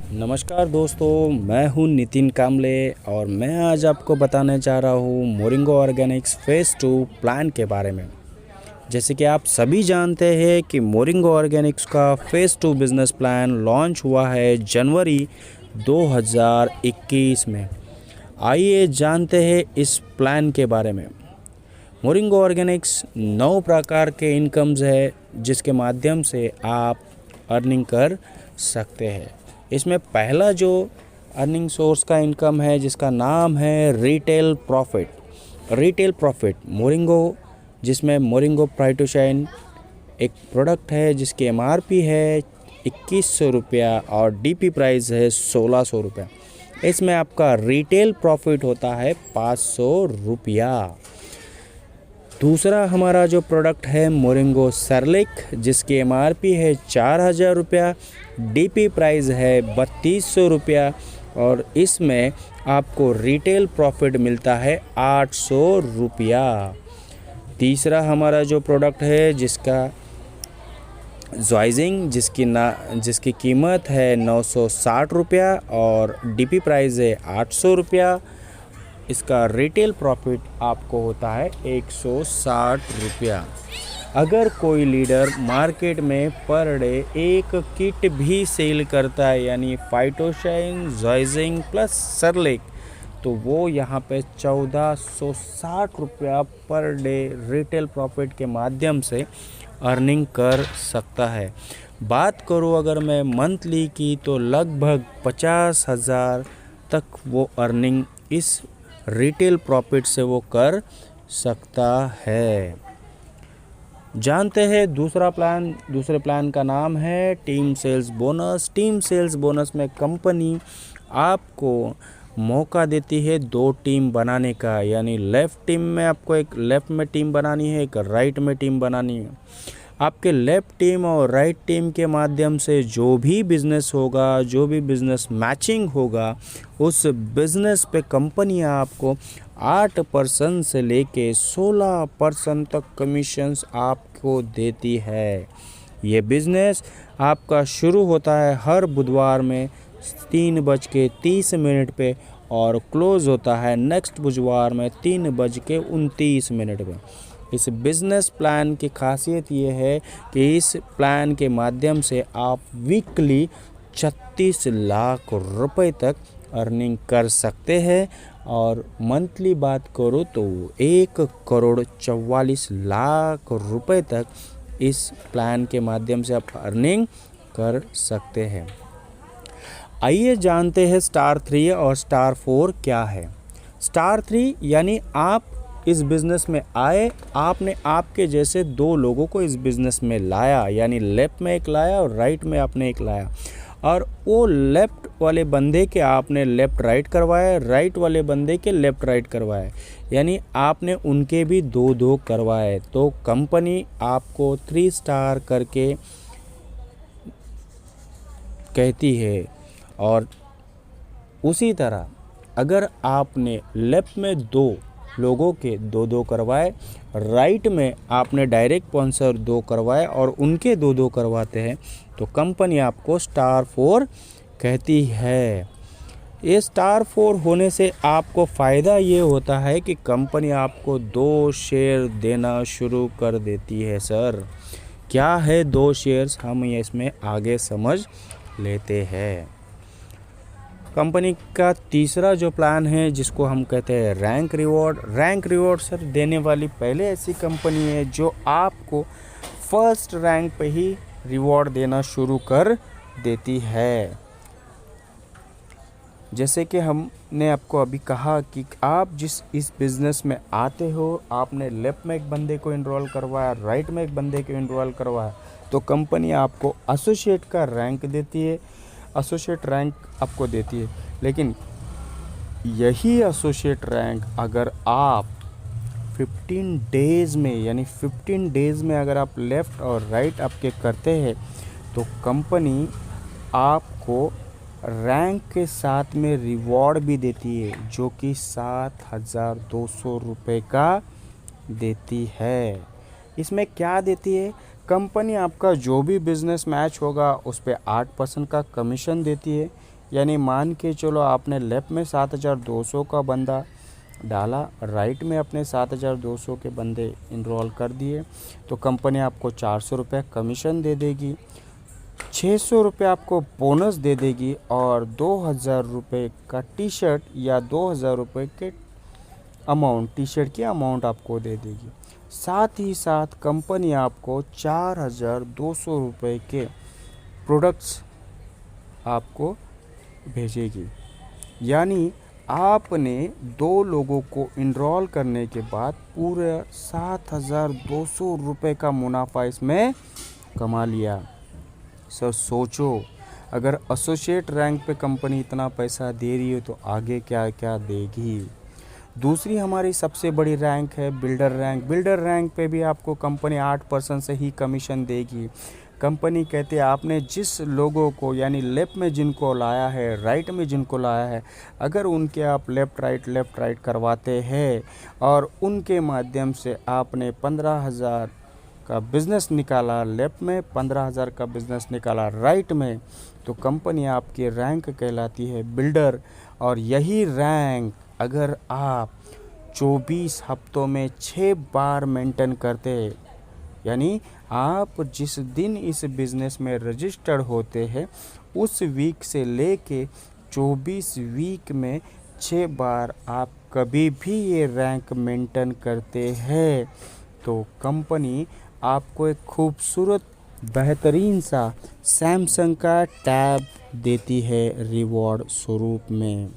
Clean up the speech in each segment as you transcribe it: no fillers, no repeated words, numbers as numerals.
नमस्कार दोस्तों, मैं हूं नितिन कामले और मैं आज आपको बताने जा रहा हूं मोरिंगो ऑर्गेनिक्स फेज़ 2 प्लान के बारे में। जैसे कि आप सभी जानते हैं कि मोरिंगो ऑर्गेनिक्स का फेज़ 2 बिज़नेस प्लान लॉन्च हुआ है जनवरी 2021 में। आइए जानते हैं इस प्लान के बारे में। मोरिंगो ऑर्गेनिक्स 9 प्रकार के इनकम्स है जिसके माध्यम से आप अर्निंग कर सकते हैं। इसमें पहला जो अर्निंग सोर्स का इनकम है जिसका नाम है रिटेल प्रॉफिट मोरिंगो, जिसमें मोरिंगो प्राइटोशाइन एक प्रोडक्ट है जिसकी एमआरपी है 2100 रुपया और डीपी प्राइस है 1600 रुपया। इसमें आपका रिटेल प्रॉफिट होता है 500 रुपया। दूसरा हमारा जो प्रोडक्ट है मोरिंगो सेरलिक, जिसकी एमआरपी है 4000 रुपया, डीपी प्राइस है 3200 रुपया और इसमें आपको रिटेल प्रॉफिट मिलता है 800 रुपया। तीसरा हमारा जो प्रोडक्ट है जिसका ज़ॉइजिंग, जिसकी कीमत है 960 रुपया और डीपी प्राइस है 800 रुपया। इसका रिटेल प्रॉफिट आपको होता है 160 रुपया। अगर कोई लीडर मार्केट में पर डे एक किट भी सेल करता है यानी फाइटोशाइन, ज़ॉइजिंग प्लस सरलिक, तो वो यहाँ पे 1460 रुपया पर डे रिटेल प्रॉफिट के माध्यम से अर्निंग कर सकता है। बात करूँ अगर मैं मंथली की, तो लगभग 50,000 तक वो अर्निंग इस रिटेल प्रॉफिट से वो कर सकता है। जानते हैं दूसरे प्लान का नाम है team sales bonus. Team sales bonus में कंपनी आपको मौका देती है 2 टीम बनाने का, यानी लेफ़्ट में टीम बनानी है, एक राइट में टीम बनानी है। आपके लेफ़्ट टीम और राइट टीम के माध्यम से जो भी बिज़नेस होगा, जो भी बिज़नेस मैचिंग होगा, उस बिज़नेस पे कंपनी आपको 8% से लेके 16% तक कमीशंस आपको देती है। ये बिज़नेस आपका शुरू होता है हर बुधवार में 3:30 पे और क्लोज़ होता है नेक्स्ट बुधवार में 3:29 पे। इस बिज़नेस प्लान की खासियत ये है कि इस प्लान के माध्यम से आप वीकली 36 लाख रुपए तक अर्निंग कर सकते हैं और मंथली बात करो तो 1,44,00,000 रुपए तक इस प्लान के माध्यम से आप अर्निंग कर सकते हैं। आइए जानते हैं स्टार 3 और स्टार 4 क्या है। स्टार 3 यानी आप इस बिज़नेस में आए, आपने आपके जैसे 2 लोगों को इस बिज़नेस में लाया, यानी लेफ़्ट में एक लाया और राइट में आपने एक लाया, और वो लेफ़्ट वाले बंदे के आपने लेफ़्ट राइट करवाया, राइट वाले बंदे के लेफ़्ट राइट करवाया, यानी आपने उनके भी 2-2 करवाए, तो कंपनी आपको 3 स्टार करके कहती है। और उसी तरह अगर आपने लेफ़्ट में 2 लोगों के 2-2 करवाए, राइट में आपने डायरेक्ट स्पॉन्सर 2 करवाए और उनके 2-2 करवाते हैं, तो कंपनी आपको स्टार 4 कहती है। ये स्टार 4 होने से आपको फ़ायदा ये होता है कि कंपनी आपको 2 शेयर देना शुरू कर देती है। सर, क्या है 2 शेयर्स, हम इसमें आगे समझ लेते हैं। कंपनी का तीसरा जो प्लान है जिसको हम कहते हैं रैंक रिवॉर्ड सर देने वाली पहले ऐसी कंपनी है जो आपको फर्स्ट रैंक पे ही रिवॉर्ड देना शुरू कर देती है। जैसे कि हमने आपको अभी कहा कि आप इस बिज़नेस में आते हो, आपने लेफ़्ट में एक बंदे को इनरोल करवाया, राइट में एक बंदे को इनरोल करवाया, तो कंपनी आपको एसोसिएट का रैंक देती है, एसोसिएट रैंक आपको देती है। लेकिन यही एसोसिएट रैंक अगर आप 15 डेज़ में, यानी 15 डेज़ में अगर आप लेफ़्ट और राइट आपके करते हैं, तो कंपनी आपको रैंक के साथ में रिवॉर्ड भी देती है जो कि 7,200 रुपये का देती है। इसमें क्या देती है, कंपनी आपका जो भी बिज़नेस मैच होगा उस पे 8% का कमीशन देती है। यानी मान के चलो आपने लेफ्ट में 7200 का बंदा डाला, राइट में अपने 7200 के बंदे इनरोल कर दिए, तो कंपनी आपको 400 रुपये कमीशन दे देगी, 600 रुपये आपको बोनस दे देगी और 2000 रुपये का टी शर्ट या 2000 रुपये के अमाउंट, टी शर्ट की अमाउंट आपको दे देगी। साथ ही साथ कंपनी आपको 4200 रुपये के प्रोडक्ट्स आपको भेजेगी। यानी आपने 2 लोगों को इनरोल करने के बाद पूरे 7200 रुपये का मुनाफा इसमें कमा लिया। सर सोचो, अगर एसोसिएट रैंक पे कंपनी इतना पैसा दे रही है तो आगे क्या क्या देगी। दूसरी हमारी सबसे बड़ी रैंक है बिल्डर रैंक। बिल्डर रैंक पे भी आपको कंपनी 8% से ही कमीशन देगी। कंपनी कहती है आपने जिस लोगों को, यानी लेफ़्ट में जिनको लाया है, राइट में जिनको लाया है, अगर उनके आप लेफ़्ट राइट करवाते हैं और उनके माध्यम से आपने 15,000 का बिज़नेस निकाला लेफ़्ट में, 15,000 का बिज़नेस निकाला राइट में, तो कंपनी आपकी रैंक कहलाती है बिल्डर। और यही रैंक अगर आप 24 हफ्तों में 6 बार मेंटेन करते, यानी आप जिस दिन इस बिज़नेस में रजिस्टर्ड होते हैं उस वीक से लेके 24 वीक में 6 बार आप कभी भी ये रैंक मेंटेन करते हैं, तो कंपनी आपको एक खूबसूरत बेहतरीन सा सैमसंग का टैब देती है रिवॉर्ड स्वरूप में।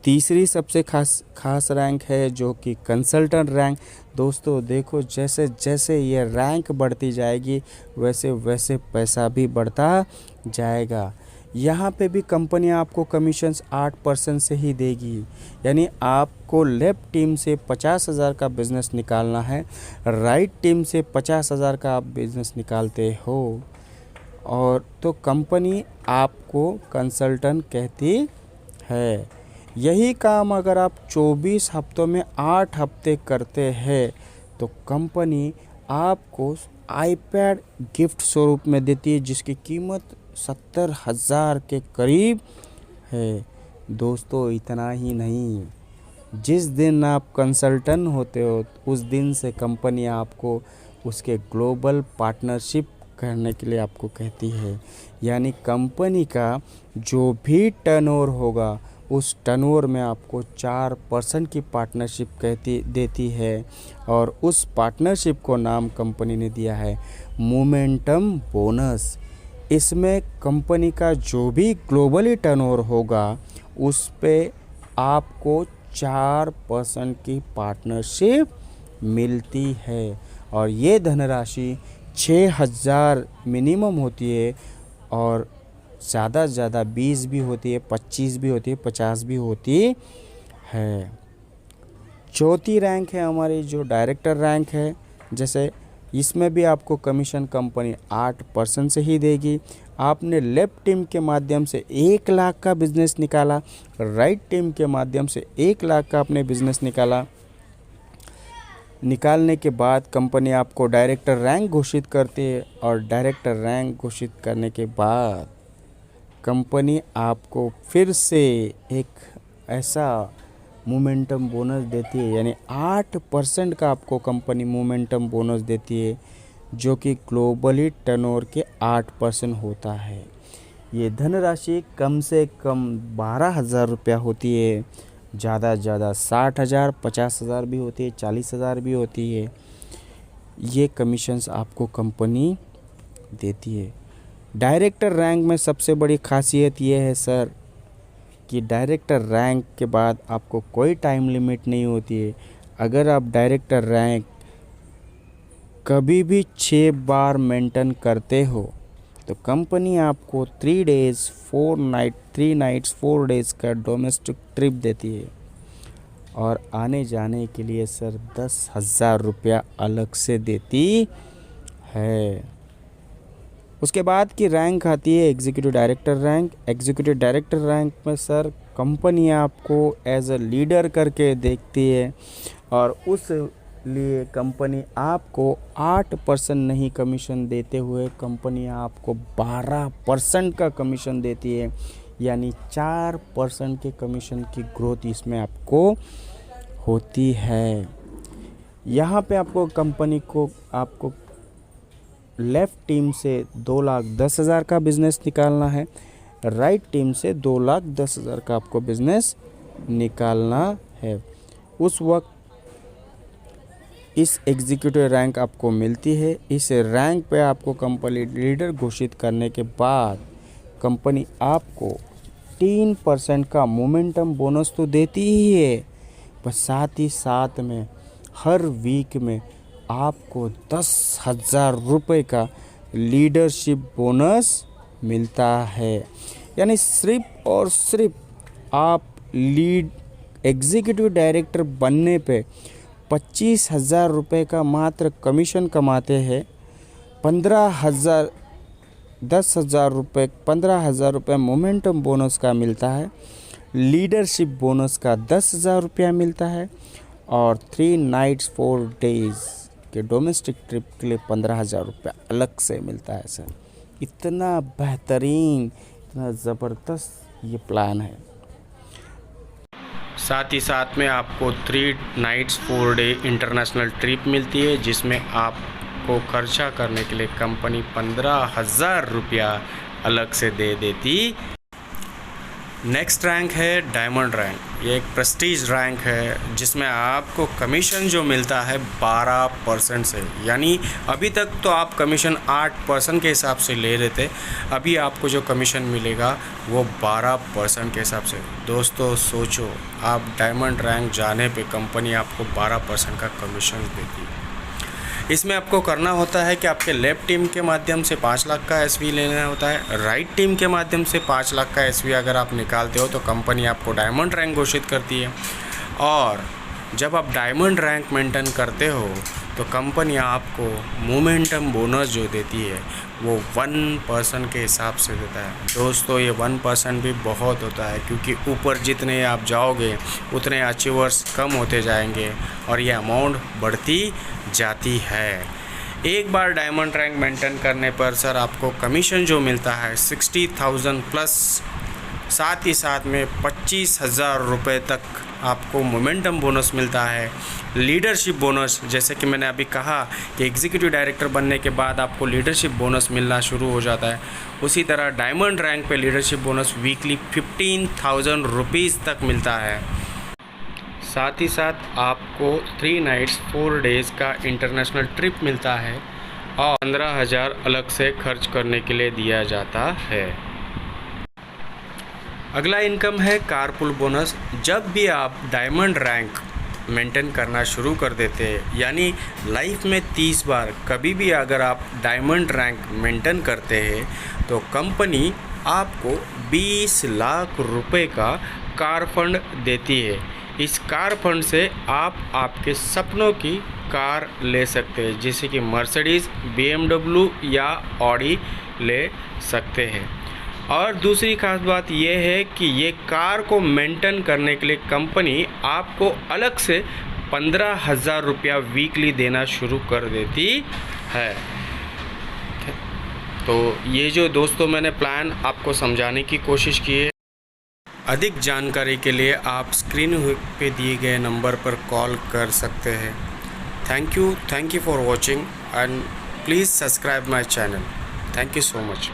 तीसरी सबसे खास रैंक है जो कि कंसल्टेंट रैंक। दोस्तों देखो, जैसे जैसे ये रैंक बढ़ती जाएगी वैसे वैसे पैसा भी बढ़ता जाएगा। यहाँ पे भी कंपनी आपको कमीशंस 8% से ही देगी। यानी आपको लेफ़्ट टीम से 50,000 का बिज़नेस निकालना है, राइट टीम से 50,000 का आप बिज़नेस निकालते हो, और तो कंपनी आपको कंसल्टेंट कहती है। यही काम अगर आप 24 हफ्तों में 8 हफ्ते करते हैं तो कंपनी आपको आईपैड गिफ्ट स्वरूप में देती है, जिसकी कीमत 70,000 के करीब है। दोस्तों इतना ही नहीं, जिस दिन आप कंसल्टेंट होते हो उस दिन से कंपनी आपको उसके ग्लोबल पार्टनरशिप करने के लिए आपको कहती है। यानी कंपनी का जो भी टर्नओवर होगा उस टर्नओवर में आपको 4% की पार्टनरशिप देती है, और उस पार्टनरशिप को नाम कंपनी ने दिया है मोमेंटम बोनस। इसमें कंपनी का जो भी ग्लोबली टर्नओवर होगा उस पे आपको 4% की पार्टनरशिप मिलती है, और ये धनराशि 6,000 मिनिमम होती है, और ज़्यादा से ज़्यादा 20 भी होती है, 25 भी होती है, 50 भी होती है। चौथी रैंक है हमारी जो डायरेक्टर रैंक है। जैसे इसमें भी आपको कमीशन कंपनी 8% से ही देगी। आपने लेफ़्ट टीम के माध्यम से 1 लाख का बिज़नेस निकाला, राइट टीम के माध्यम से 1 लाख का आपने बिज़नेस निकाला, निकालने के बाद कंपनी आपको डायरेक्टर रैंक घोषित करती है, और डायरेक्टर रैंक घोषित करने के बाद कंपनी आपको फिर से एक ऐसा मोमेंटम बोनस देती है, यानी 8% का आपको कंपनी मोमेंटम बोनस देती है, जो कि ग्लोबली टर्नओवर के 8% होता है। ये धनराशि कम से कम 12,000 रुपया होती है, ज़्यादा से ज़्यादा 60,000, 50,000 भी होती है, 40,000 भी होती है। ये कमीशंस आपको कंपनी देती है। डायरेक्टर रैंक में सबसे बड़ी खासियत ये है सर कि डायरेक्टर रैंक के बाद आपको कोई टाइम लिमिट नहीं होती है। अगर आप डायरेक्टर रैंक कभी भी 6 बार मेंटेन करते हो तो कंपनी आपको 3 डेज़ 4 नाइट 3 नाइट्स 4 डेज़ का डोमेस्टिक ट्रिप देती है, और आने जाने के लिए सर 10,000 रुपया अलग से देती है। उसके बाद की रैंक आती है executive director rank. Executive director rank में सर कंपनी आपको एज अ लीडर करके देखती है, और उस लिए कंपनी आपको 8% नहीं कमीशन देते हुए कंपनी आपको 12% का कमीशन देती है, यानी 4% के कमीशन की ग्रोथ इसमें आपको होती है। यहाँ पे आपको कंपनी को आपको लेफ़्ट टीम से 2,10,000 का बिज़नेस निकालना है, राइट टीम से 2,10,000 का आपको बिज़नेस निकालना है। उस वक्त इस एग्जीक्यूटिव रैंक आपको मिलती है। इस रैंक पे आपको कंपनी लीडर घोषित करने के बाद कंपनी आपको 3% का मोमेंटम बोनस तो देती ही है, पर साथ ही साथ में हर वीक में आपको 10,000 रुपये का लीडरशिप बोनस मिलता है। यानी सिर्फ और सिर्फ आप लीड एग्जीक्यूटिव डायरेक्टर बनने पे 25,000 रुपये का मात्र कमीशन कमाते हैं। 10,000 रुपये 15,000 रुपये मोमेंटम बोनस का मिलता है, लीडरशिप बोनस का 10,000 रुपया मिलता है, और 3 नाइट्स 4 डेज़ के डोमेस्टिक ट्रिप के लिए 15,000 रुपया अलग से मिलता है सर। इतना बेहतरीन, इतना ज़बरदस्त ये प्लान है। साथ ही साथ में आपको 3 नाइट्स 4 डे इंटरनेशनल ट्रिप मिलती है, जिसमें आपको खर्चा करने के लिए कंपनी 15,000 रुपया अलग से दे देती। नेक्स्ट रैंक है डायमंड रैंक। ये एक प्रेस्टीज रैंक है जिसमें आपको कमीशन जो मिलता है 12% से, यानी अभी तक तो आप कमीशन 8% के हिसाब से ले रहे थे, अभी आपको जो कमीशन मिलेगा वो 12% के हिसाब से। दोस्तों सोचो, आप डायमंड रैंक जाने पे कंपनी आपको 12% का कमीशन देती है। इसमें आपको करना होता है कि आपके लेफ्ट टीम के माध्यम से 5 लाख का एसवी लेना होता है, राइट टीम के माध्यम से 5 लाख का एसवी अगर आप निकालते हो तो कंपनी आपको डायमंड रैंक घोषित करती है। और जब आप डायमंड रैंक मेंटेन करते हो तो कंपनी आपको मोमेंटम बोनस जो देती है वो 1% के हिसाब से देता है। दोस्तों ये 1% भी बहुत होता है, क्योंकि ऊपर जितने आप जाओगे उतने अचीवर्स कम होते जाएंगे और ये अमाउंट बढ़ती जाती है। एक बार डायमंड रैंक मेंटेन करने पर सर आपको कमीशन जो मिलता है 60,000 प्लस, साथ ही साथ में 25,000 रुपये तक आपको मोमेंटम बोनस मिलता है। लीडरशिप बोनस, जैसे कि मैंने अभी कहा कि एग्जीक्यूटिव डायरेक्टर बनने के बाद आपको लीडरशिप बोनस मिलना शुरू हो जाता है, उसी तरह डायमंड रैंक पे लीडरशिप बोनस वीकली 15,000 रुपीज़ तक मिलता है। साथ ही साथ आपको 3 नाइट्स 4 डेज़ का इंटरनेशनल ट्रिप मिलता है और 15,000 अलग से खर्च करने के लिए दिया जाता है। अगला इनकम है कारपूल बोनस। जब भी आप डायमंड रैंक मेंटेन करना शुरू कर देते हैं, यानी लाइफ में 30 बार कभी भी अगर आप डायमंड रैंक मेंटेन करते हैं तो कंपनी आपको 20 लाख रुपए का कार फंड देती है। इस कार फंड से आप आपके सपनों की कार ले सकते हैं, जैसे कि मर्सिडीज़, BMW या ऑडी ले सकते हैं। और दूसरी खास बात यह है कि ये कार को मेंटेन करने के लिए कंपनी आपको अलग से 15,000 रुपया वीकली देना शुरू कर देती है। तो ये जो दोस्तों मैंने प्लान आपको समझाने की कोशिश की है। अधिक जानकारी के लिए आप स्क्रीन पे दिए गए नंबर पर कॉल कर सकते हैं। Thank you for watching and please subscribe my channel. Thank you so much.